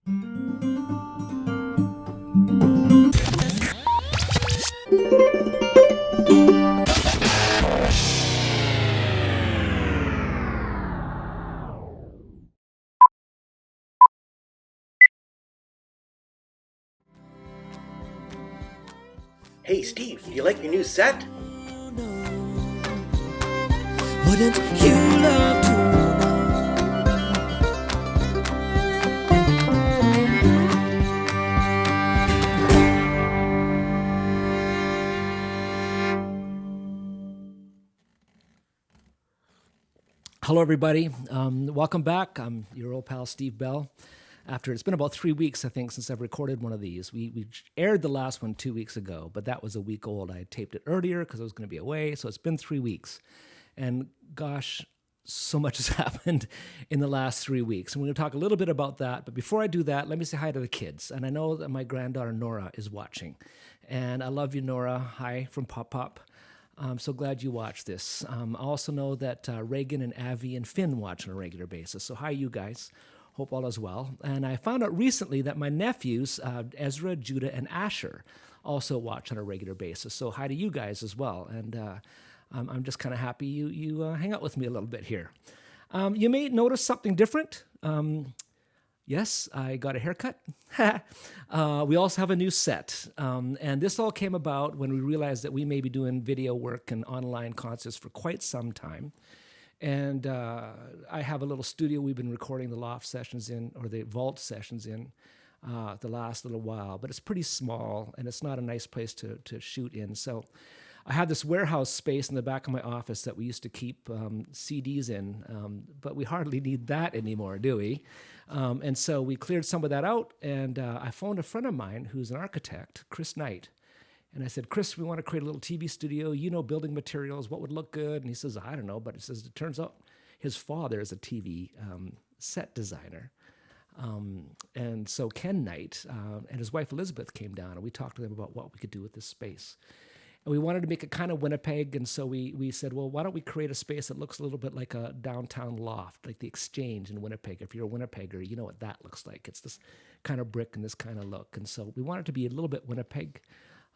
Hey Steve, do you like your new set? Wouldn't you love to Hello, everybody. Welcome back. I'm your old pal, Steve Bell. It's been about 3 weeks, I think, since I've recorded one of these. We aired the last one 2 weeks ago, but that was a week old. I taped it earlier because I was going to be away, so it's been 3 weeks. And gosh, so much has happened in the last 3 weeks. And we're going to talk a little bit about that. But before I do that, let me say hi to the kids. And I know that my granddaughter, Nora, is watching. And I love you, Nora. Hi from Pop Pop. I'm so glad you watched this. I also know that Reagan and Avi and Finn watch on a regular basis. So hi, you guys. Hope all is well. And I found out recently that my nephews, Ezra, Judah, and Asher, also watch on a regular basis. So hi to you guys as well. And I'm just kind of happy you hang out with me a little bit here. You may notice something different. Yes, I got a haircut. We also have a new set. And this all came about when we realized that we may be doing video work and online concerts for quite some time. And I have a little studio we've been recording the Loft sessions in, or the Vault sessions in, the last little while. But it's pretty small, and it's not a nice place to shoot in. So I have this warehouse space in the back of my office that we used to keep CDs in, but we hardly need that anymore, do we? And so we cleared some of that out, and I phoned a friend of mine who's an architect, Chris Knight. And I said, Chris, we want to create a little TV studio. You know building materials, what would look good? And he says, I don't know, but he says, it turns out his father is a TV set designer. And so Ken Knight and his wife Elizabeth came down, and we talked to them about what we could do with this space. And we wanted to make it kind of Winnipeg, and so we said, well, why don't we create a space that looks a little bit like a downtown loft, like the Exchange in Winnipeg. If you're a Winnipegger, you know what that looks like. It's this kind of brick and this kind of look. And so we wanted to be a little bit Winnipeg.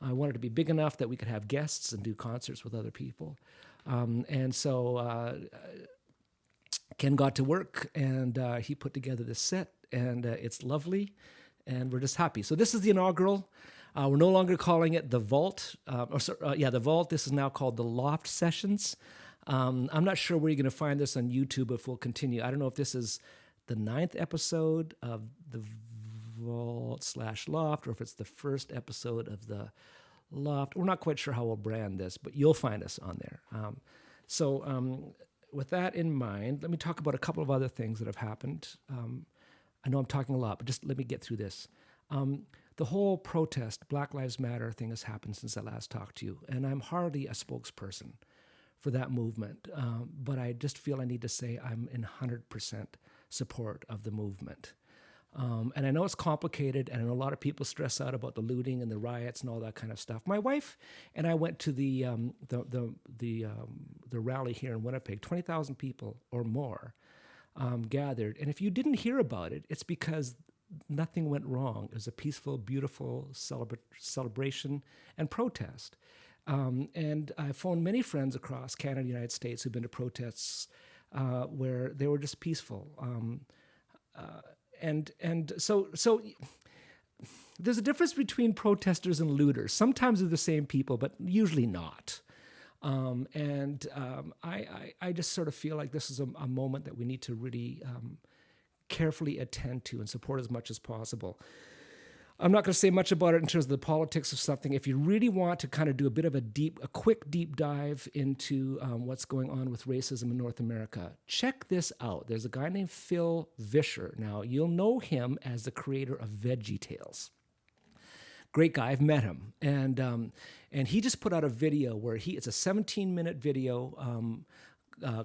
I wanted to be big enough that we could have guests and do concerts with other people. And so Ken got to work, and he put together this set, and it's lovely, and we're just happy. So this is the inaugural. We're no longer calling it the Vault. The Vault. This is now called the Loft Sessions. I'm not sure where you're going to find this on YouTube, if we'll continue. I don't know if this is the 9th episode of the Vault/Loft, or if it's the first episode of the Loft. We're not quite sure how we'll brand this, but you'll find us on there. With that in mind, let me talk about a couple of other things that have happened. I know I'm talking a lot, but just let me get through this. The whole protest, Black Lives Matter thing has happened since I last talked to you, and I'm hardly a spokesperson for that movement, but I just feel I need to say I'm in 100% support of the movement. And I know it's complicated, and I know a lot of people stress out about the looting and the riots and all that kind of stuff. My wife and I went to the rally here in Winnipeg. 20,000 people or more gathered, and if you didn't hear about it, it's because nothing went wrong. It was a peaceful, beautiful celebration and protest. And I phoned many friends across Canada and the United States who've been to protests where they were just peaceful. So there's a difference between protesters and looters. Sometimes they're the same people, but usually not. I just sort of feel like this is a moment that we need to really carefully attend to and support as much as possible. I'm not going to say much about it in terms of the politics of something. If you really want to kind of do a bit of a quick deep dive into what's going on with racism in North America, check this out. There's a guy named Phil Vischer. Now, you'll know him as the creator of VeggieTales. Great guy. I've met him. And he just put out a video where it's a 17-minute video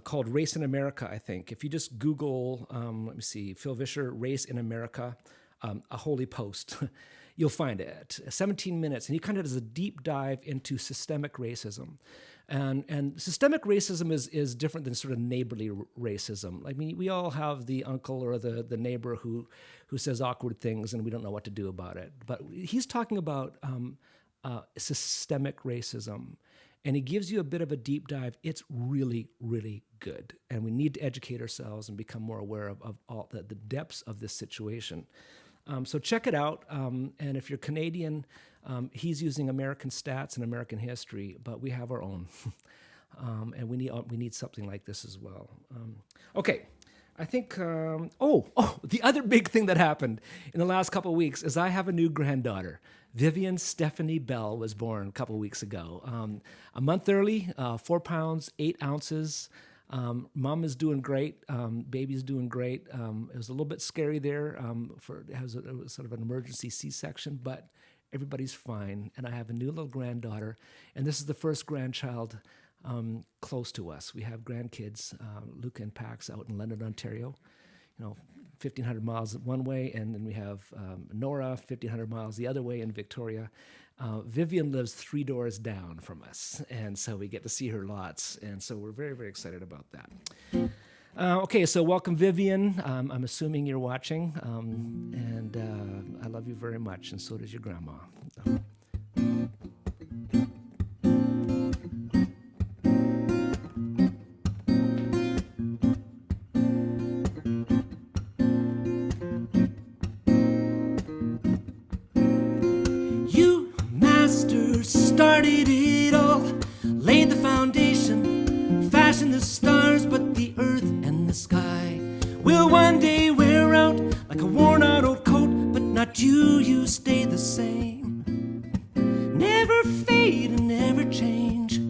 called Race in America, I think. If you just Google, let me see, Phil Vischer, Race in America, a holy post, you'll find it. 17 minutes. And he kind of does a deep dive into systemic racism. And systemic racism is different than sort of neighborly racism. I mean, we all have the uncle or the neighbor who says awkward things and we don't know what to do about it. But he's talking about systemic racism. And he gives you a bit of a deep dive. It's really, really good. And we need to educate ourselves and become more aware of all the depths of this situation. So check it out. And if you're Canadian, he's using American stats and American history, but we have our own. And we need something like this as well. Okay. I think, the other big thing that happened in the last couple of weeks is I have a new granddaughter. Vivian Stephanie Bell was born a couple of weeks ago. A month early, 4 pounds, 8 ounces. Mom is doing great. Baby's doing great. It was a little bit scary there. It was sort of an emergency C-section, but everybody's fine. And I have a new little granddaughter, and this is the first grandchild close to us. We have grandkids, Luca and Pax out in London, Ontario, 1,500 miles one way, and then we have Nora, 1,500 miles the other way in Victoria. Vivian lives 3 doors down from us, and so we get to see her lots, and so we're very, very excited about that. Okay, so welcome, Vivian. I'm assuming you're watching, and I love you very much, and so does your grandma. Started it all, laid the foundation, fashioned the stars, but the earth and the sky will one day wear out like a worn out old coat, but not you, you stay the same. Never fade and never change.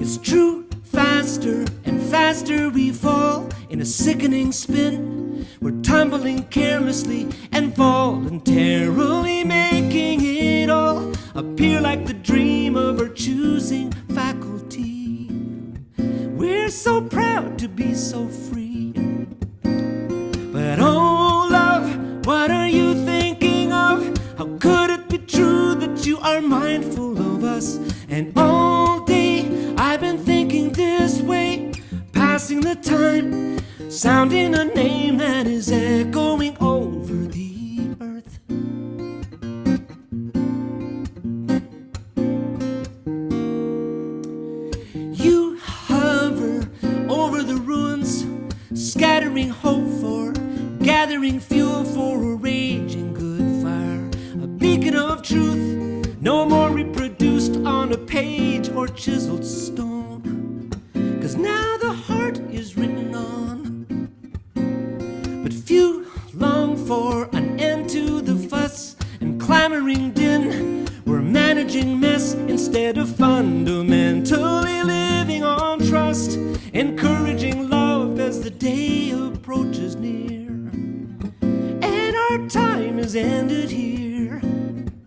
It's true, faster and faster we fall in a sickening spin. We're tumbling carelessly and voluntarily making it all appear like the dream of our choosing faculty. We're so proud to be so free. But oh love, what are you thinking of? How could it be true that you are mindful of us? And all day I've been thinking this way, passing the time, sounding a name that is echoing over the earth. You hover over the ruins, scattering hope for, gathering fuel for a raging good fire. A beacon of truth, no more reproduced on a page or chiseled stone. 'Cause now the heart is written on. But few long for an end to the fuss and clamoring din. We're managing mess instead of fundamentally living on trust, encouraging love as the day approaches near. And our time is ended here.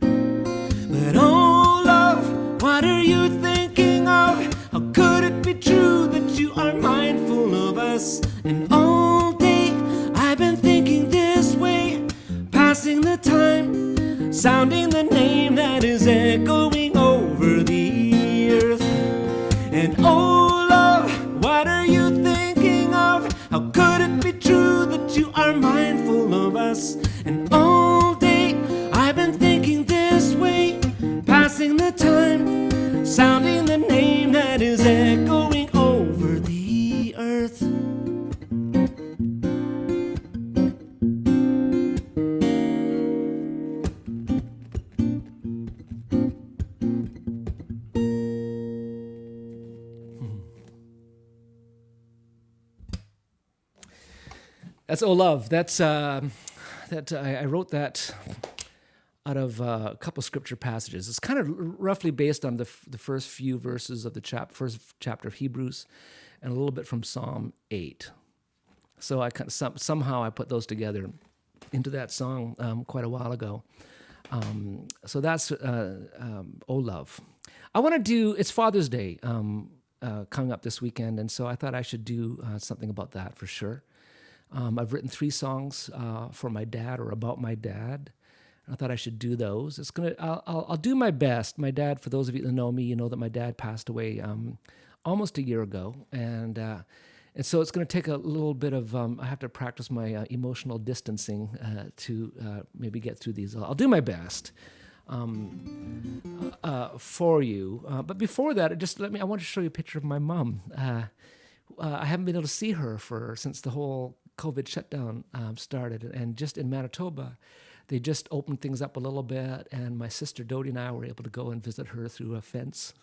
But oh love, what are you thinking of? How could it be true that you are mindful of us? And all day I've been thinking this way, passing the time, sounding the name that is echoing over the earth. And oh love, what are you thinking of? How could it be true that you are mindful of us? And all day I've been thinking this way, passing the time, sounding the name that is echoing over the earth. That's Oh Love. I wrote that out of a couple scripture passages. It's kind of roughly based on the first few verses of the first chapter of Hebrews, and a little bit from Psalm 8. So I kind of somehow I put those together into that song quite a while ago. So that's Oh Love. I want to do. It's Father's Day coming up this weekend, and so I thought I should do something about that for sure. I've written 3 songs for my dad or about my dad. I thought I should do those. I'll do my best. My dad, for those of you that know me, you know that my dad passed away almost a year ago, and so it's going to take a little bit of. I have to practice my emotional distancing to maybe get through these. I'll do my best for you. But before that, I want to show you a picture of my mom. I haven't been able to see her since the whole COVID shutdown started, and just in Manitoba, they just opened things up a little bit, and my sister Dodie and I were able to go and visit her through a fence,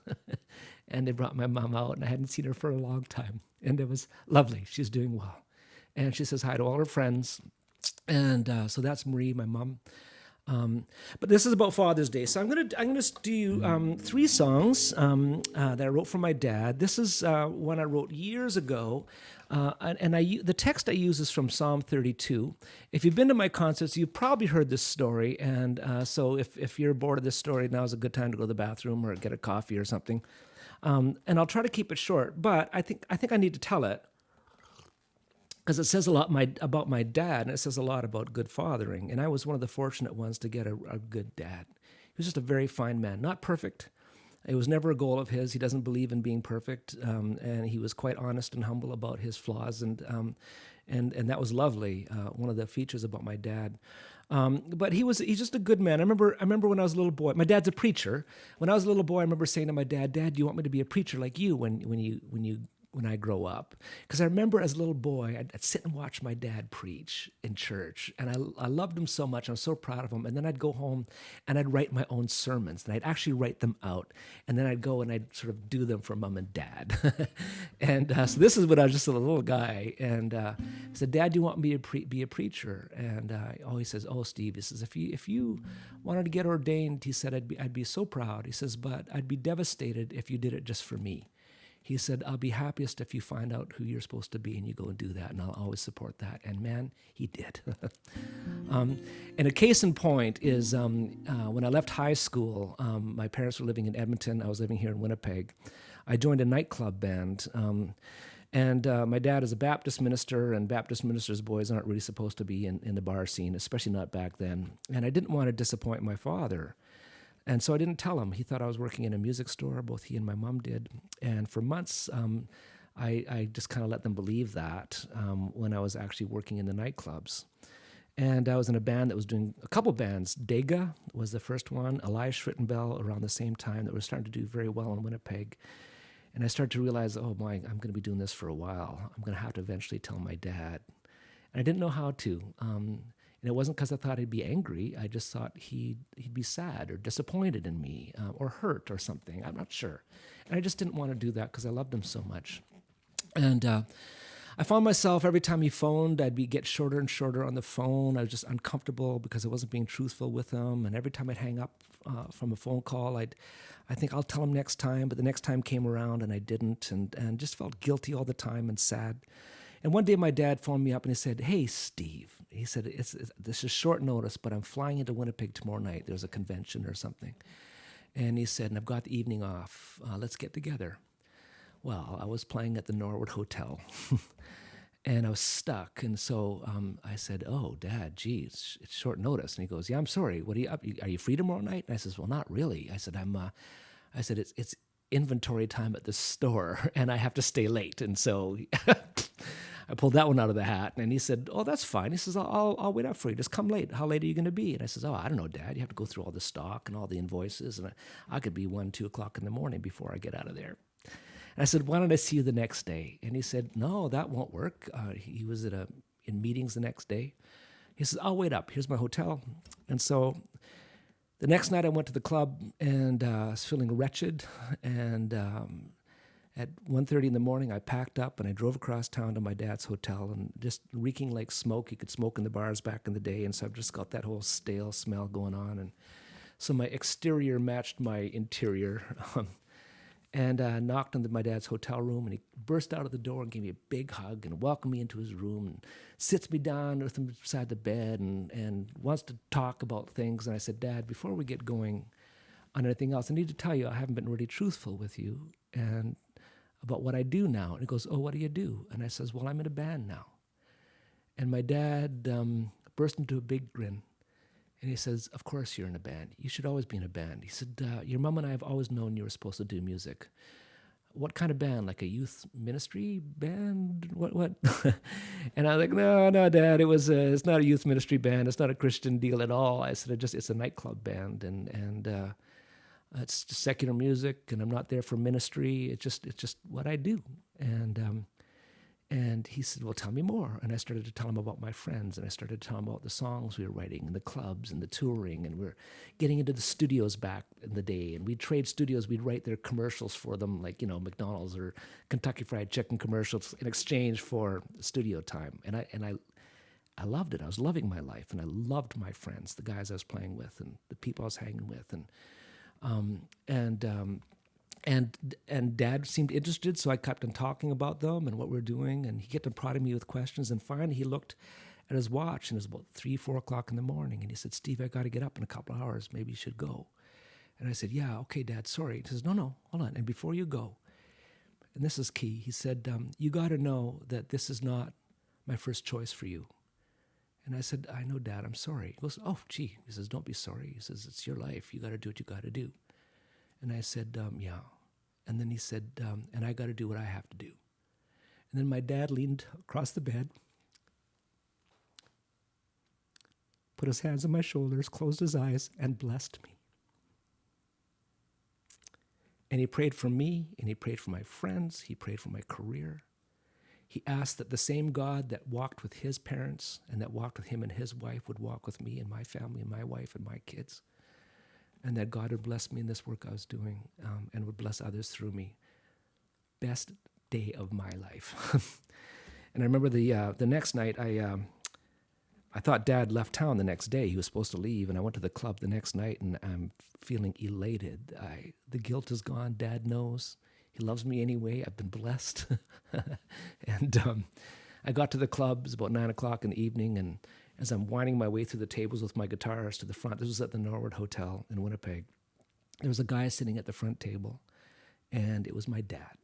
and they brought my mom out, and I hadn't seen her for a long time, and it was lovely. She's doing well, and she says hi to all her friends, and so that's Marie, my mom. But this is about Father's Day, so I'm gonna do 3 songs that I wrote for my dad. This is one I wrote years ago, and the text I use is from Psalm 32. If you've been to my concerts, you've probably heard this story, and so if you're bored of this story, now's a good time to go to the bathroom or get a coffee or something. And I'll try to keep it short, but I think I need to tell it, because it says a lot about my dad, and it says a lot about good fathering. And I was one of the fortunate ones to get a good dad. He was just a very fine man, not perfect. It was never a goal of his. He doesn't believe in being perfect, and he was quite honest and humble about his flaws, and that was lovely. One of the features about my dad. But he's just a good man. I remember when I was a little boy. My dad's a preacher. When I was a little boy, I remember saying to my dad, "Dad, do you want me to be a preacher like you when I grow up?" Because I remember as a little boy, I'd sit and watch my dad preach in church, and I loved him so much. I was so proud of him. And then I'd go home and I'd write my own sermons, and I'd actually write them out, and then I'd go and I'd sort of do them for mom and dad. And so this is when I was just a little guy, and I said, "Dad, do you want me to be a preacher?" And he says, "Oh, Steve," he says, if you wanted to get ordained," he said, I'd be so proud. He says, "But I'd be devastated if you did it just for me." He said, "I'll be happiest if you find out who you're supposed to be and you go and do that, and I'll always support that." And man, he did. And a case in point is when I left high school, my parents were living in Edmonton. I was living here in Winnipeg. I joined a nightclub band. And my dad is a Baptist minister, and Baptist ministers' boys aren't really supposed to be in the bar scene, especially not back then. And I didn't want to disappoint my father. And so I didn't tell him. He thought I was working in a music store. Both he and my mom did. And for months, I just kind of let them believe that when I was actually working in the nightclubs. And I was in a band that was doing a couple bands. Dega was the first one, Elias Schrittenbell around the same time, that was starting to do very well in Winnipeg. And I started to realize, oh my, I'm going to be doing this for a while. I'm going to have to eventually tell my dad. And I didn't know how to. And it wasn't because I thought he'd be angry. I just thought he'd be sad or disappointed in me or hurt or something. I'm not sure. And I just didn't want to do that because I loved him so much. And I found myself, every time he phoned, I'd get shorter and shorter on the phone. I was just uncomfortable because I wasn't being truthful with him. And every time I'd hang up from a phone call, I think I'll tell him next time. But the next time came around and I didn't, and just felt guilty all the time and sad. And one day my dad phoned me up and he said, "Hey, Steve," he said, this is short notice, but I'm flying into Winnipeg tomorrow night. There's a convention or something. And he said, "And I've got the evening off. Let's get together." Well, I was playing at the Norwood Hotel, and I was stuck. And so I said, "Oh, Dad, geez, it's short notice." And he goes, "Yeah, I'm sorry. What are you up? Are you free tomorrow night?" And I says, "Well, not really." I said, it's inventory time at the store, and I have to stay late." And so I pulled that one out of the hat, and he said, "Oh, that's fine." He says, I'll wait up for you. Just come late. How late are you going to be?" And I says, "Oh, I don't know, Dad. You have to go through all the stock and all the invoices, and I could be 1, 2 o'clock in the morning before I get out of there." And I said, "Why don't I see you the next day?" And he said, "No, that won't work." He was in meetings the next day. He says, "I'll wait up. Here's my hotel." And so the next night I went to the club, and I was feeling wretched, and at 1:30 in the morning, I packed up and I drove across town to my dad's hotel, and just reeking like smoke. You could smoke in the bars back in the day, and so I've just got that whole stale smell going on. And so my exterior matched my interior. And knocked on my dad's hotel room, and he burst out of the door and gave me a big hug and welcomed me into his room and sits me down with him beside the bed and wants to talk about things. And I said, "Dad, before we get going on anything else, I need to tell you I haven't been really truthful with you and about what I do now." And he goes, "Oh, what do you do?" And I says, "Well, I'm in a band now." And my dad burst into a big grin. And he says, of course you're in a band. You should always be in a band. He said, your mom and I have always known you were supposed to do music. What kind of band? Like a youth ministry band? What? And I was like, no, Dad. It's not a youth ministry band. It's not a Christian deal at all. I said, it's a nightclub band, and it's just secular music, and I'm not there for ministry. It's just what I do. And he said, well, tell me more. And I started to tell him about my friends, and I started to tell him about the songs we were writing, and the clubs, and the touring, and we're getting into the studios back in the day. And we'd trade studios. We'd write their commercials for them, like, McDonald's or Kentucky Fried Chicken commercials in exchange for studio time. And I loved it. I was loving my life, and I loved my friends, the guys I was playing with, and the people I was hanging with, and Dad seemed interested, so I kept on talking about them and what we're doing, and he kept on prodding me with questions. And finally, he looked at his watch, and it was about 3-4 o'clock in the morning, and he said, Steve, I got to get up in a couple of hours. Maybe you should go. And I said, yeah, okay, Dad, sorry. He says, no, hold on. And before you go, and this is key, he said, you got to know that this is not my first choice for you. And I said, I know, Dad, I'm sorry. He goes, oh, gee. He says, don't be sorry. He says, it's your life. You got to do what you got to do. And I said, yeah. And then he said, and I got to do what I have to do. And then my dad leaned across the bed, put his hands on my shoulders, closed his eyes, and blessed me. And he prayed for me, and he prayed for my friends. He prayed for my career. He asked that the same God that walked with his parents and that walked with him and his wife would walk with me and my family and my wife and my kids. And that God would bless me in this work I was doing, and would bless others through me. Best day of my life. And I remember the next night, I thought Dad left town the next day. He was supposed to leave, and I went to the club the next night, and I'm feeling elated. The guilt is gone. Dad knows. He loves me anyway. I've been blessed. And I got to the club. It was about 9 o'clock in the evening, and as I'm winding my way through the tables with my guitars to the front, this was at the Norwood Hotel in Winnipeg, there was a guy sitting at the front table, and it was my dad.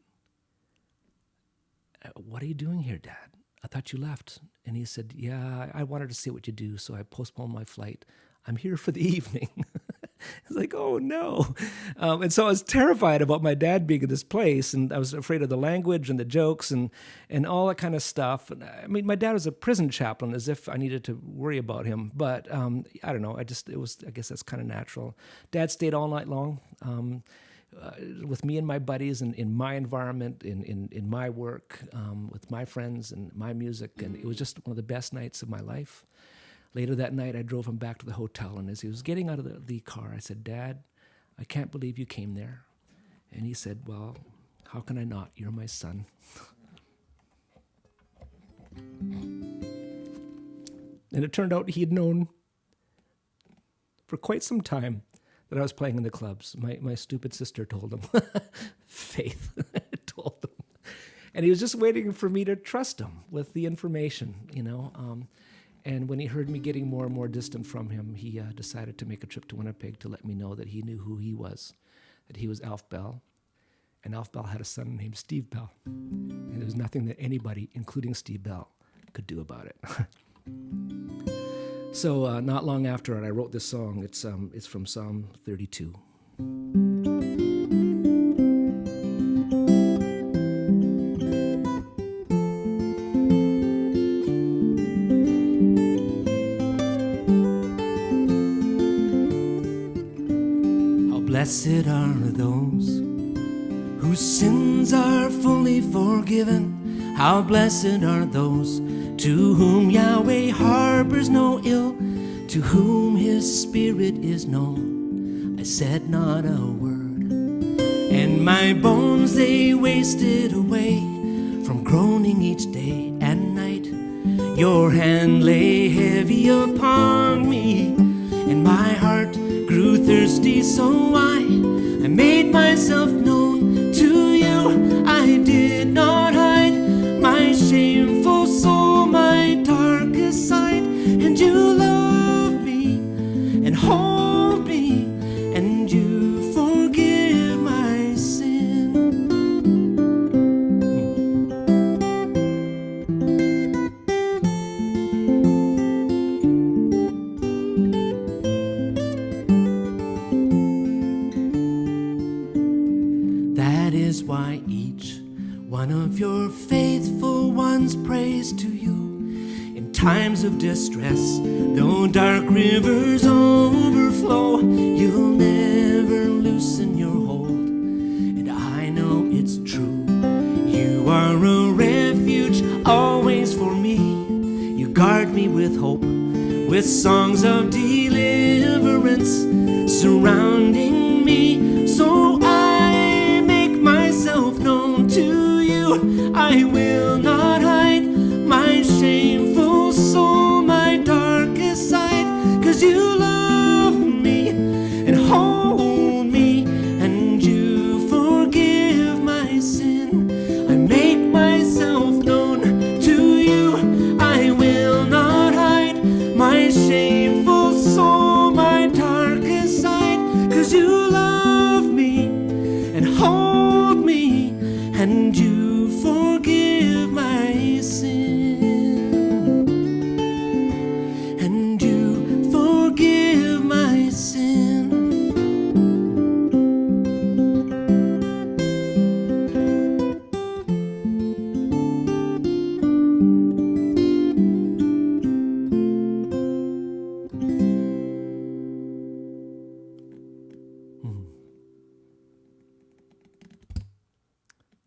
What are you doing here, Dad? I thought you left. And he said, yeah, I wanted to see what you do, so I postponed my flight. I'm here for the evening. I was like, oh, no. And so I was terrified about my dad being in this place, and I was afraid of the language and the jokes and all that kind of stuff. And I mean, my dad was a prison chaplain, as if I needed to worry about him. But I don't know. I guess that's kind of natural. Dad stayed all night long with me and my buddies and in my environment, in my work, with my friends and my music. And it was just one of the best nights of my life. Later that night, I drove him back to the hotel, and as he was getting out of the car, I said, Dad, I can't believe you came there. And he said, well, how can I not? You're my son. And it turned out he had known for quite some time that I was playing in the clubs. My stupid sister told him. Faith told him. And he was just waiting for me to trust him with the information, And when he heard me getting more and more distant from him, he decided to make a trip to Winnipeg to let me know that he knew who he was, that he was Alf Bell. And Alf Bell had a son named Steve Bell. And there was nothing that anybody, including Steve Bell, could do about it. So not long after it, I wrote this song. It's from Psalm 32. Blessed are those whose sins are fully forgiven. How blessed are those to whom Yahweh harbors no ill, to whom his spirit is known. I said not a word, and my bones they wasted away from groaning each day and night. Your hand lay heavy upon me, and my heart grew thirsty, so I made myself known to you. I did not hide my shameful soul, my darkest side, and you love me and hold me, and you forgive my sin. one of your faithful ones prays to you in times of distress. Though dark rivers overflow, you'll never loosen your hold, and I know it's true. You are a refuge always for me. You guard me with hope, with songs of deliverance surrounding me. So I make myself known to you. I will not hide my shameful soul, my darkest side, 'cause you love me and hold me, and you forgive my sin. I make myself known to you. I will not hide my shameful soul, my darkest side, 'cause you love me and hold me, and you forgive my sin, and you forgive my sin.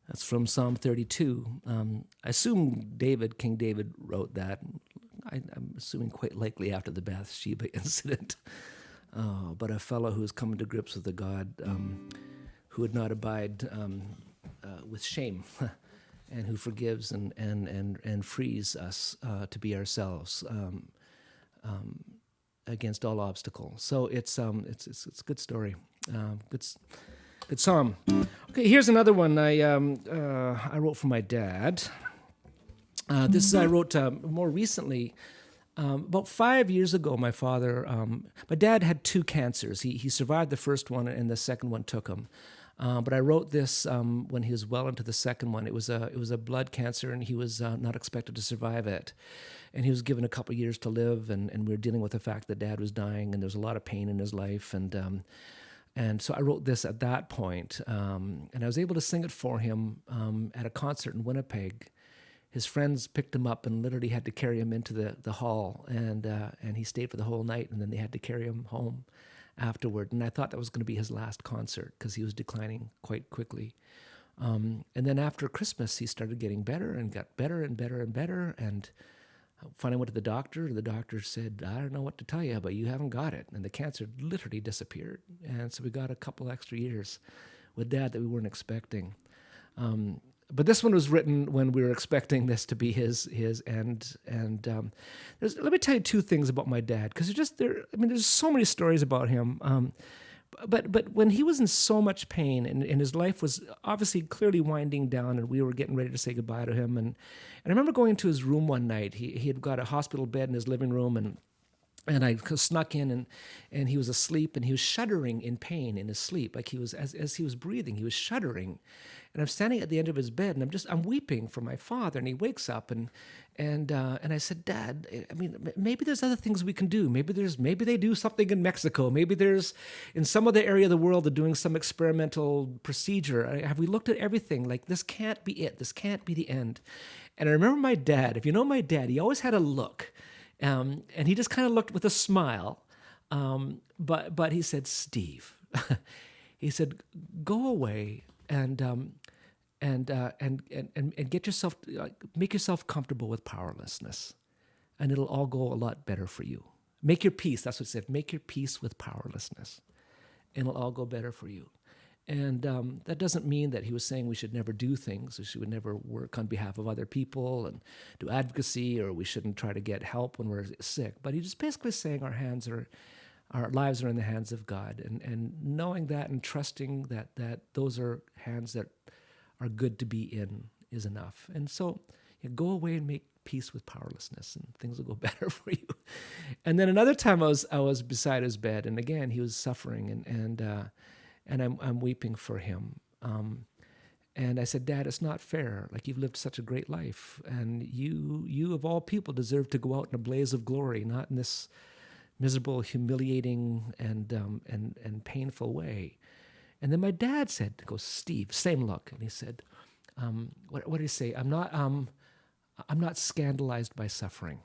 That's from Psalm 32. I assume King David wrote that. I'm assuming quite likely after the Bathsheba incident. But a fellow who is coming to grips with a God who would not abide with shame, and who forgives and frees us to be ourselves against all obstacle. So it's a good story. Good psalm. Okay, here's another one I wrote for my dad. This I wrote more recently. About 5 years ago, my dad had 2 cancers. He survived the first one, and the second one took him. But I wrote this when he was well into the second one. It was a blood cancer, and he was not expected to survive it. And he was given a couple of years to live, and we were dealing with the fact that Dad was dying, and there was a lot of pain in his life, and so I wrote this at that point, and I was able to sing it for him at a concert in Winnipeg. His friends picked him up and literally had to carry him into the hall, and he stayed for the whole night, and then they had to carry him home afterward. And I thought that was going to be his last concert because he was declining quite quickly. And then after Christmas, he started getting better and got better and better and better. And finally went to the doctor. The doctor said, I don't know what to tell you, but you haven't got it. And the cancer literally disappeared. And so we got a couple extra years with Dad that we weren't expecting. But this one was written when we were expecting this to be his end. And let me tell you 2 things about my dad, because there's so many stories about him. But when he was in so much pain and his life was obviously clearly winding down, and we were getting ready to say goodbye to him, and I remember going to his room one night. He had got a hospital bed in his living room, and I snuck in, and he was asleep, and he was shuddering in pain in his sleep, like he was as he was breathing, he was shuddering. And I'm standing at the end of his bed, and I'm weeping for my father. And he wakes up, and I said, Dad, I mean, maybe there's other things we can do. Maybe they do something in Mexico. Maybe there's in some other area of the world they're doing some experimental procedure. Have we looked at everything? Like, this can't be it. This can't be the end. And I remember my dad. If you know my dad, he always had a look, and he just kind of looked with a smile. But he said, Steve, he said, go away and get yourself, make yourself comfortable with powerlessness, and it'll all go a lot better for you. Make your peace. That's what it said. Make your peace with powerlessness, and it'll all go better for you. And that doesn't mean that he was saying we should never do things, we should never work on behalf of other people and do advocacy, or we shouldn't try to get help when we're sick. But he's just basically saying our lives are in the hands of God, and knowing that and trusting that those are hands that are good to be in is enough. And so go away and make peace with powerlessness, and things will go better for you. And then another time I was beside his bed, and again he was suffering, and I'm weeping for him. And I said, Dad, it's not fair. Like, you've lived such a great life, and you of all people deserve to go out in a blaze of glory, not in this miserable, humiliating, and painful way. And then my dad said, Steve, same look, and he said, what did he say? I'm not scandalized by suffering.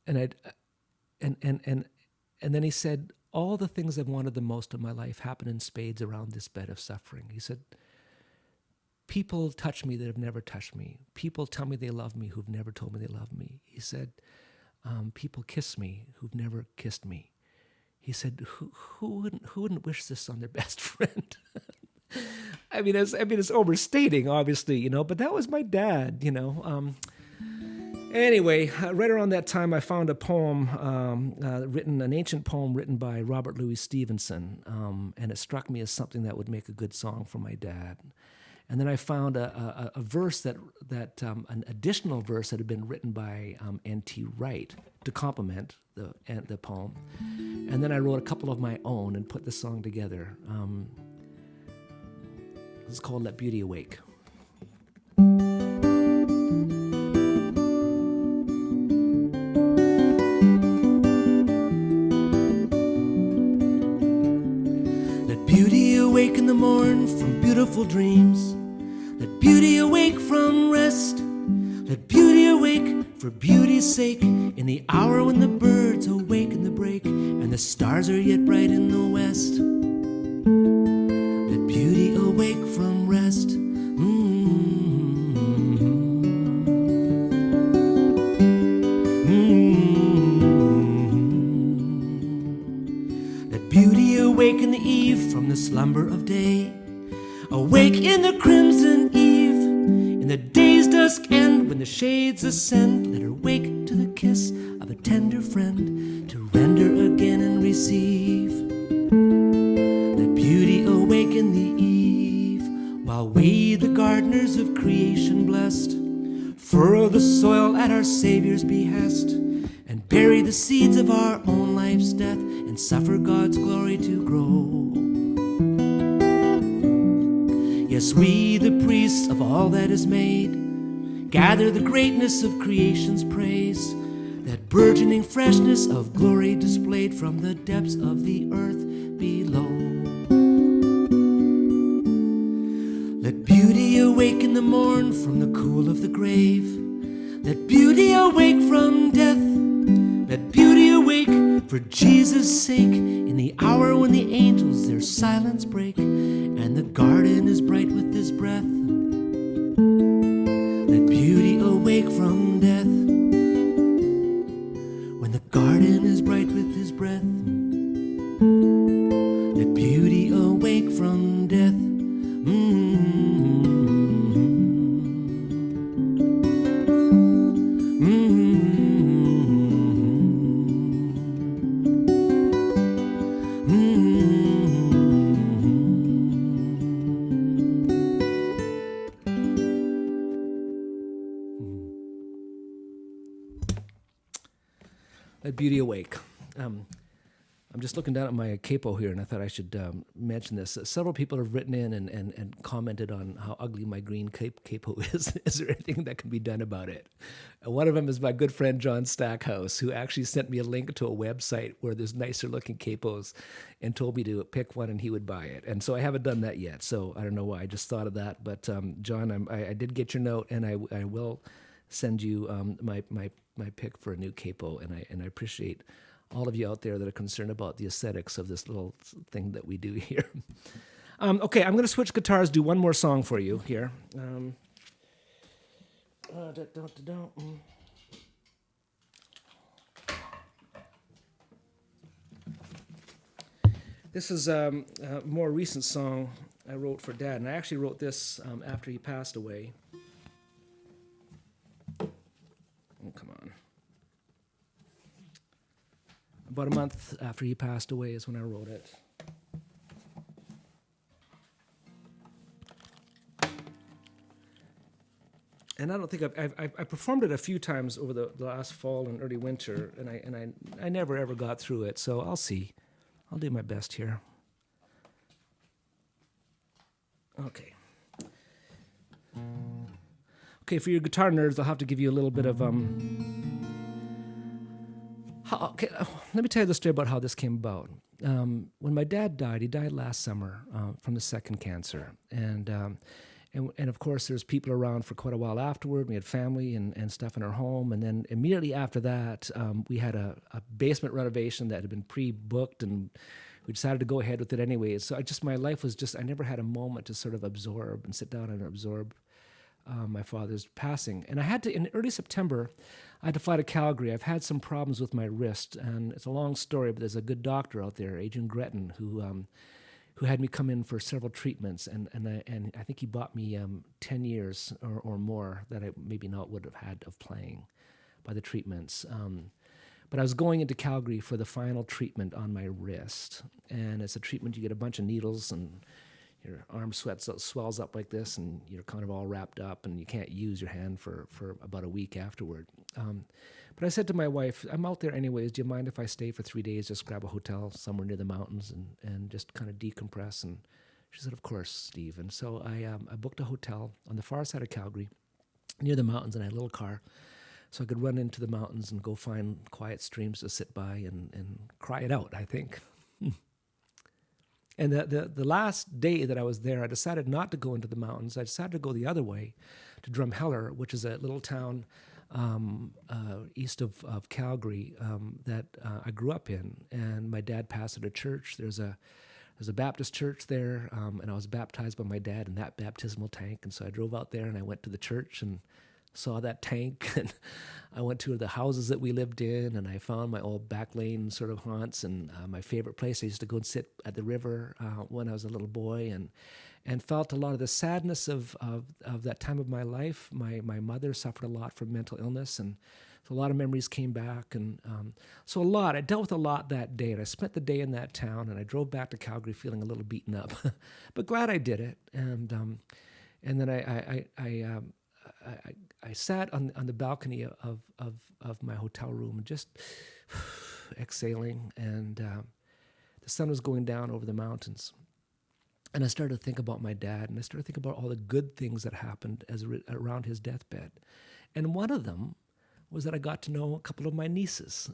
And then he said, all the things I've wanted the most in my life happen in spades around this bed of suffering. He said, people touch me that have never touched me. People tell me they love me who've never told me they love me. He said, people kiss me who've never kissed me. He said, who wouldn't wish this on their best friend? I mean, it's overstating, obviously, but that was my dad, Anyway, right around that time, I found a poem an ancient poem written by Robert Louis Stevenson, and it struck me as something that would make a good song for my dad. And then I found a verse an additional verse that had been written by N.T. Wright to complement the poem. And then I wrote a couple of my own and put the song together. It's called Let Beauty Awake. Awake in the morn from beautiful dreams. Let beauty awake from rest. Let beauty awake for beauty's sake. In the hour when the birds awake in the break and the stars are yet bright in the west. Let beauty awake from rest. Let beauty awake in the eve from the slumber of day. Awake in the crimson eve, in the day's dusk end, when the shades ascend. Let her wake to the kiss of a tender friend, to render again and receive. Let beauty awake in the eve, while we, the gardeners of creation blessed, furrow the soil at our Savior's behest, and bury the seeds of our own life's death, and suffer God's glory to grow. Yes, we, the priests of all that is made, gather the greatness of creation's praise, that burgeoning freshness of glory displayed from the depths of the earth below. Let beauty awake in the morn from the cool of the grave. Let beauty awake from death. Let beauty awake for Jesus' sake, in the hour when the angels their silence break, and the garden is bright with his breath. Let beauty awake from death, when the garden is bright with his breath. Let beauty awake from death. Let beauty awake. I'm just looking down at my capo here, and I thought I should mention this. Several people have written in and commented on how ugly my green capo is. Is there anything that can be done about it? One of them is my good friend John Stackhouse, who actually sent me a link to a website where there's nicer looking capos and told me to pick one and he would buy it. And so I haven't done that yet, so I don't know why. I just thought of that. But John, I did get your note, and I will send you my pick for a new capo, and I appreciate all of you out there that are concerned about the aesthetics of this little thing that we do here. Okay, I'm going to switch guitars, do one more song for you here. This is a more recent song I wrote for Dad, and I actually wrote this after he passed away. Oh, come on. About a month after he passed away is when I wrote it. And I don't think I performed it a few times over the last fall and early winter, and I never ever got through it. So I'll see. I'll do my best here. Okay. Okay, for your guitar nerds, I'll have to give you a little bit of okay, let me tell you the story about how this came about. when my dad died, he died last summer from the second cancer. And of course, there's people around for quite a while afterward. We had family and stuff in our home. And then immediately after that, we had a basement renovation that had been pre-booked, and we decided to go ahead with it anyway. So my life was just, I never had a moment to sort of absorb and sit down and absorb my father's passing. And I had to, in early September, I had to fly to Calgary. I've had some problems with my wrist, and it's a long story, but there's a good doctor out there, Adrian Gretton, who had me come in for several treatments, and I think he bought me 10 years or more that I maybe not would have had of playing by the treatments. But I was going into Calgary for the final treatment on my wrist, and it's a treatment you get a bunch of needles, and your arm swells up like this, and you're kind of all wrapped up, and you can't use your hand for about a week afterward. But I said to my wife, I'm out there anyways. Do you mind if I stay for 3 days, just grab a hotel somewhere near the mountains and just kind of decompress? And she said, of course, Steve. And so I booked a hotel on the far side of Calgary near the mountains, and I had a little car. So I could run into the mountains and go find quiet streams to sit by and cry it out, I think. And the last day that I was there, I decided not to go into the mountains. I decided to go the other way to Drumheller, which is a little town east of Calgary that I grew up in. And my dad pastored a church. There's a Baptist church there, and I was baptized by my dad in that baptismal tank. And so I drove out there and I went to the church and saw that tank, and I went to the houses that we lived in, and I found my old back lane sort of haunts, and my favorite place. I used to go and sit at the river when I was a little boy, and felt a lot of the sadness of that time of my life. My mother suffered a lot from mental illness, and so a lot of memories came back, and so I dealt with a lot that day, and I spent the day in that town, and I drove back to Calgary feeling a little beaten up, but glad I did it, and then I sat on the balcony of my hotel room, just exhaling, and the sun was going down over the mountains. And I started to think about my dad, and I started to think about all the good things that happened around his deathbed. And one of them was that I got to know a couple of my nieces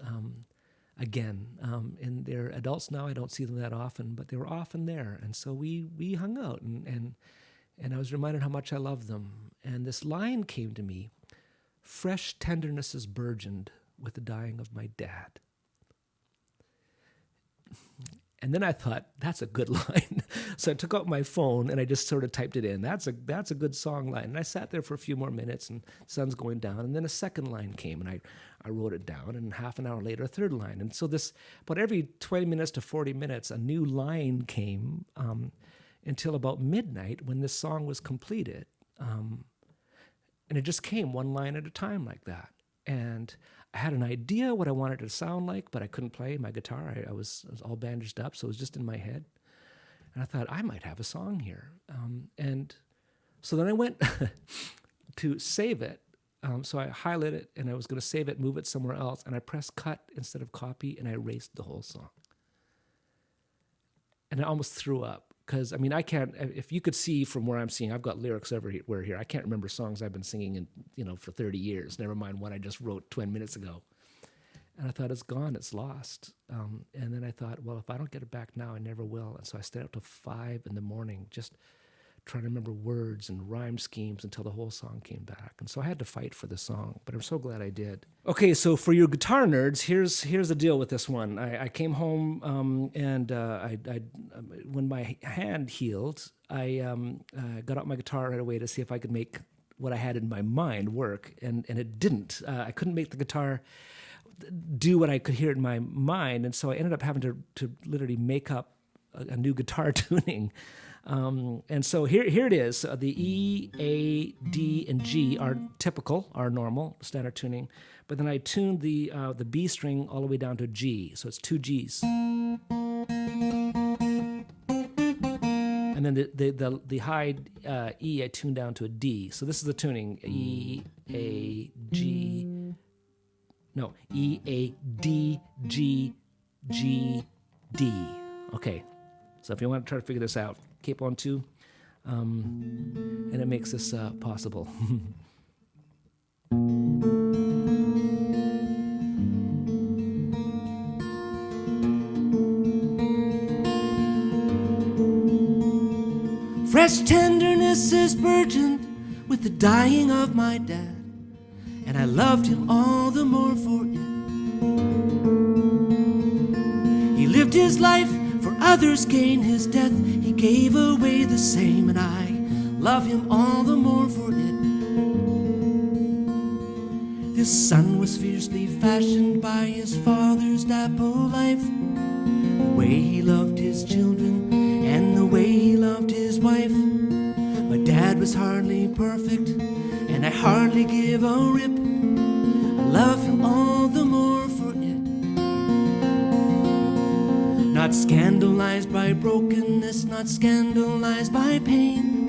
again. And they're adults now. I don't see them that often, but they were often there. And so we hung out, and I was reminded how much I loved them. And this line came to me: fresh tenderness is burgeoned with the dying of my dad. And then I thought, that's a good line. So I took out my phone and I just sort of typed it in. That's a good song line. And I sat there for a few more minutes, and the sun's going down. And then a second line came, and I wrote it down. And half an hour later, a third line. And so about every 20 minutes to 40 minutes, a new line came until about midnight, when this song was completed. And it just came one line at a time like that. And I had an idea what I wanted it to sound like, but I couldn't play my guitar. I was all bandaged up, so it was just in my head. And I thought, I might have a song here. And so then I went to save it. So I highlighted it, and I was going to save it, move it somewhere else, and I pressed cut instead of copy, and I erased the whole song. And I almost threw up. Because, I mean, I can't, if you could see from where I'm seeing, I've got lyrics everywhere here. I can't remember songs I've been singing for 30 years, never mind one I just wrote 20 minutes ago. And I thought, it's gone, it's lost. And then I thought, well, if I don't get it back now, I never will. And so I stayed up till 5 a.m, just trying to remember words and rhyme schemes until the whole song came back. And so I had to fight for the song, but I'm so glad I did. Okay, so for your guitar nerds, here's the deal with this one. I came home and when my hand healed, I got out my guitar right away to see if I could make what I had in my mind work, and it didn't. I couldn't make the guitar do what I could hear in my mind, and so I ended up having to literally make up a new guitar tuning. And so here it is. The E, A, D, and G are typical, are normal, standard tuning. But then I tuned the B string all the way down to G. So it's 2 Gs. And then the high E I tuned down to a D. So this is the tuning. E, A, G. No, E, A, D, G, G, D. Okay. So if you want to try to figure this out, capo on 2, and it makes this possible. Fresh tenderness is burdened with the dying of my dad, and I loved him all the more for it. He lived his life for others' gain, his death he gave away the same, and I love him all the more for it. This son was fiercely fashioned by his father's dapple life, the way he loved his children and the way he loved his wife. My dad was hardly perfect, and I hardly give a rip. I love him all the more for it. Not scandalized by brokenness, not scandalized by pain,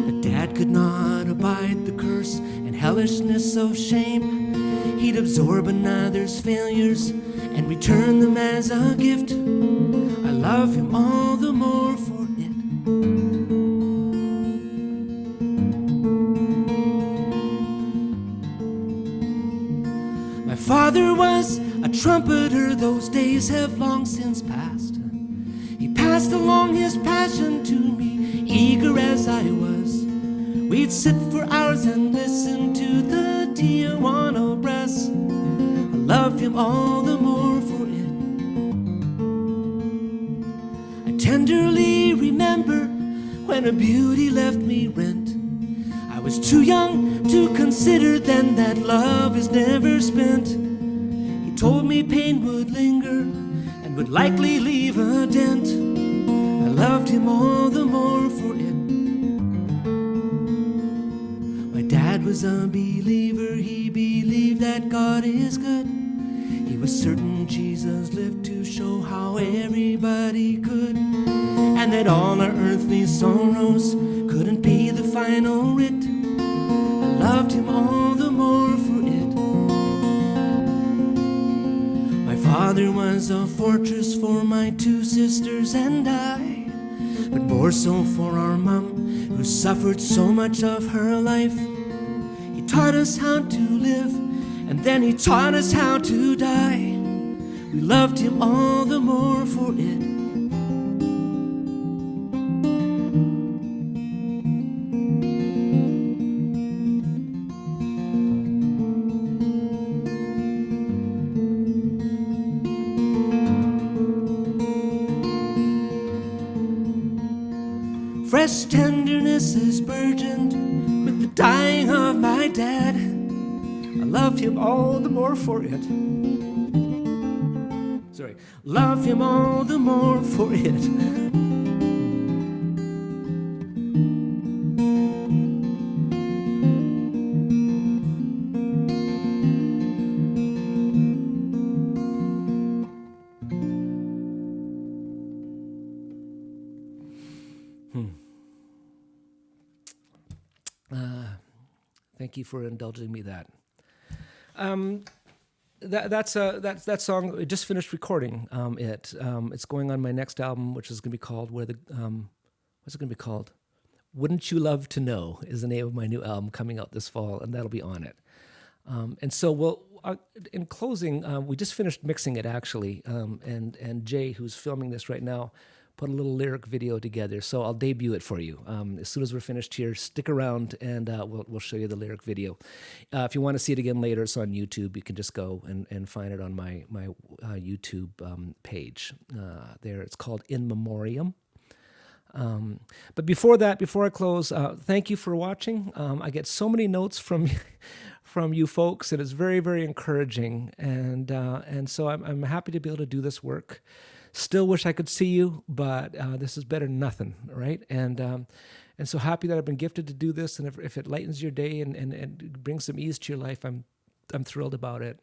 but Dad could not abide the curse and hellishness of shame. He'd absorb another's failures and return them as a gift. I love him all the more for it. My father was a trumpeter, those days have long since passed. He passed along his passion to me, eager as I was. We'd sit for hours and listen to the Tijuana brass. I loved him all the more for it. I tenderly remember when a beauty left me rent. I was too young to consider then that love is never spent. He told me pain would linger and would likely leave a dent. I loved him all the more for it. My dad was a believer, he believed that God is good. He was certain Jesus lived to show how everybody could, and that all our earthly sorrows couldn't be the final writ. I loved him all the more for it. My father was a fortress for my two sisters and I, but more so for our mom, who suffered so much of her life. He taught us how to live, and then he taught us how to die. We loved him all the more for it. Fresh tenderness is burdened with the dying of my dad. I love him all the more for it. Sorry. Love him all the more for it. Thank you for indulging me that. That song. I just finished recording it. It's going on my next album, which is going to be called what's it going to be called? Wouldn't You Love to Know is the name of my new album coming out this fall, and that'll be on it. And so in closing, we just finished mixing it actually, and Jay, who's filming this right now, put a little lyric video together. So I'll debut it for you. As soon as we're finished here, stick around and we'll show you the lyric video. If you want to see it again later, it's on YouTube. You can just go and find it on my YouTube page. There, it's called In Memoriam. But before I close, thank you for watching. I get so many notes from you folks, and it's very, very encouraging. And so I'm happy to be able to do this work. Still wish I could see you, but this is better than nothing, right? And so happy that I've been gifted to do this, and if it lightens your day and brings some ease to your life, I'm thrilled about it.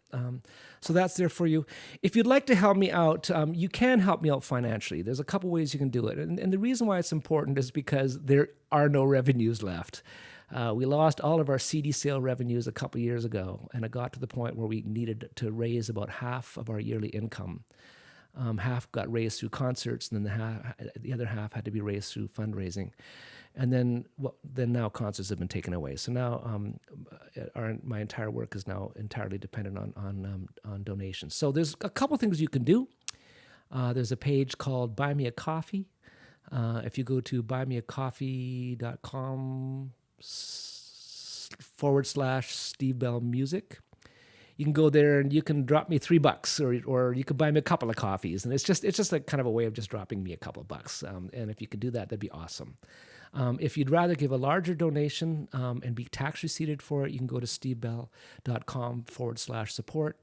So that's there for you. If you'd like to help me out, you can help me out financially. There's a couple ways you can do it, and the reason why it's important is because there are no revenues left. We lost all of our CD sale revenues a couple years ago, and it got to the point where we needed to raise about half of our yearly income. Half got raised through concerts, and then the other half had to be raised through fundraising. And then now concerts have been taken away. So now my entire work is now entirely dependent on donations. So there's a couple things you can do. There's a page called Buy Me a Coffee. If you go to buymeacoffee.com/Steve Bell Music, you can go there and you can drop me $3, or you could buy me a couple of coffees, and it's just like kind of a way of just dropping me a couple of bucks. And if you could do that, that'd be awesome. If you'd rather give a larger donation and be tax receipted for it, you can go to stevebell.com/support.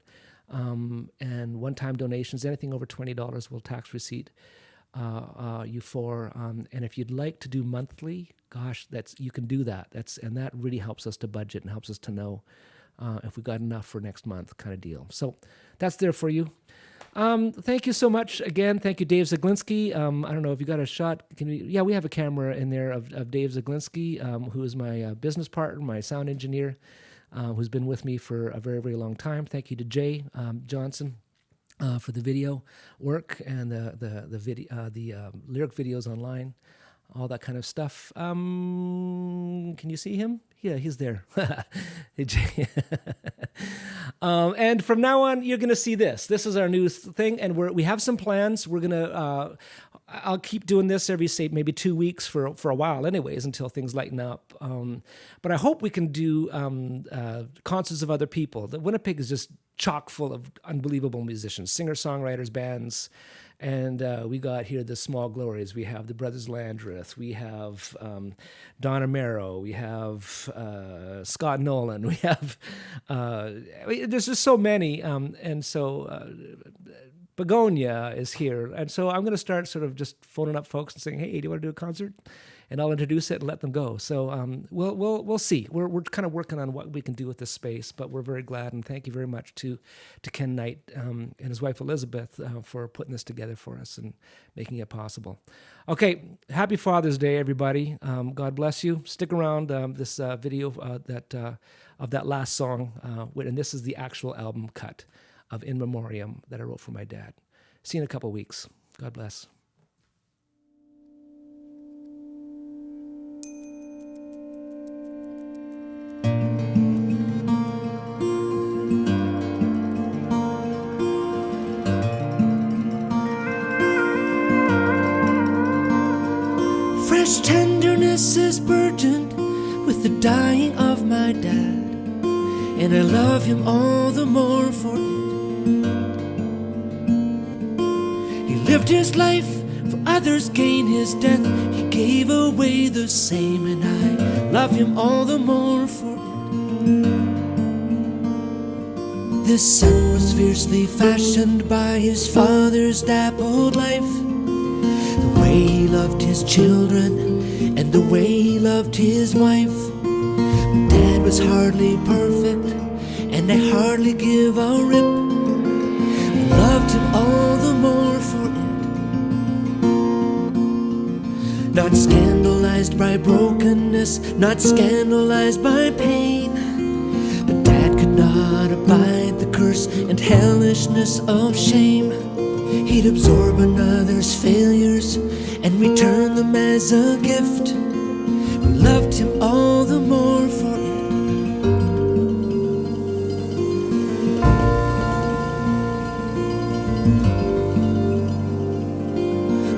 And one-time donations, anything over $20 will tax receipt you for. And if you'd like to do monthly, gosh, you can do that. And that really helps us to budget and helps us to know if we got enough for next month, kind of deal. So that's there for you. Thank you so much again. Thank you, Dave Zaglinski. I don't know if you got a shot. We have a camera in there of Dave Zaglinski, who is my business partner, my sound engineer, who's been with me for a very, very long time. Thank you to Jay Johnson for the video work and the lyric videos online, all that kind of stuff. Can you see him? Yeah, he's there. Hey, Jay. And from now on, you're going to see this. This is our new thing, and we have some plans. We're going to. I'll keep doing this every, say, maybe 2 weeks for a while, anyways, until things lighten up. But I hope we can do concerts of other people. The Winnipeg is just chock full of unbelievable musicians, singer-songwriters, bands. And we got here the Small Glories. We have the Brothers Landreth. We have Don Amaro. We have Scott Nolan. We have, there's just so many. And so Begonia is here. And so I'm going to start sort of just phoning up folks and saying, hey, do you want to do a concert? And I'll introduce it and let them go. So we'll see. We're kind of working on what we can do with this space, but we're very glad, and thank you very much to Ken Knight and his wife Elizabeth for putting this together for us and making it possible. Okay, happy Father's Day, everybody. God bless you. Stick around. This video of that last song, and this is the actual album cut of In Memoriam that I wrote for my dad. See you in a couple weeks. God bless. Fresh tenderness is burdened with the dying of my dad, and I love him all the more for it. He lived his life for others, gain his death. He gave away the same, and I love him all the more for it. This son was fiercely fashioned by his father's dappled life. The way he loved his children and the way he loved his wife. My dad was hardly perfect, and I hardly give a rip. I loved him all the more for it. Not scandalized by brokenness, not scandalized by pain. But Dad could not abide the curse and hellishness of shame. He'd absorb another's failures and return them as a gift. We loved him all the more for it.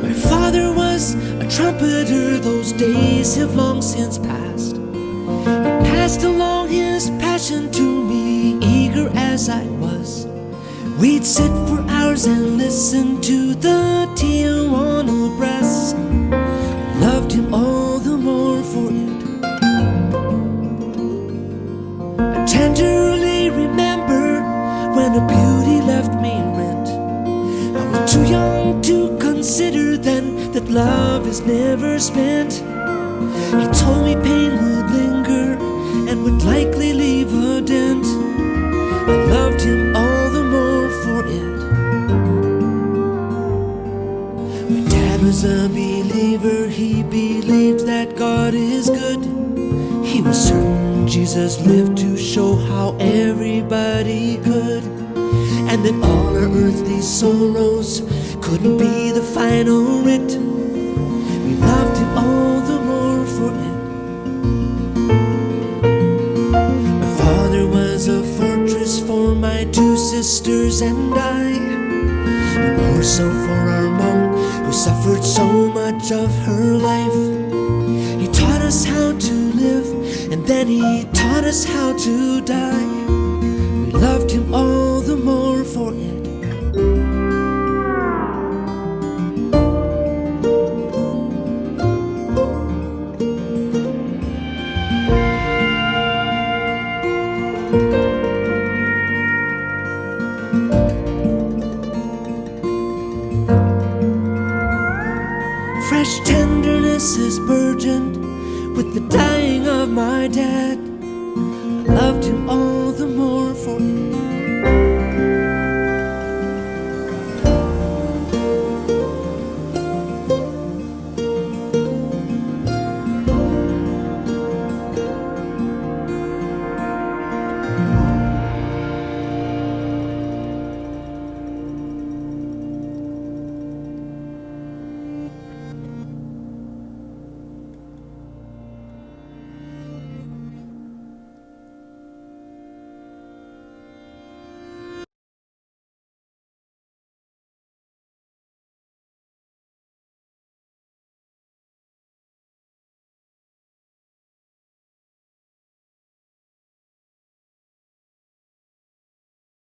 My father was a trumpeter, those days have long since passed. He passed along his passion to me, eager as I was. We'd sit for hours and listen to the Tijuana brass. Loved him all the more for it. I tenderly remember when a beauty left me rent. I was too young to consider then that love is never spent. He told me pain would linger and would likely leave a dent. I loved him all the more for it. My dad was a believer, he believed that God is good. He was certain Jesus lived to show how everybody could, and that all our earthly sorrows couldn't be the final writ. We loved him all the more for it. My father was a fortress for my two sisters and I, but more so for our mom, who suffered so much of her life. He taught us how to live, and then he taught us how to die. We loved him all the more for it. Fresh tenderness is burgeoned with the dying of my dad. I loved him all the more for it.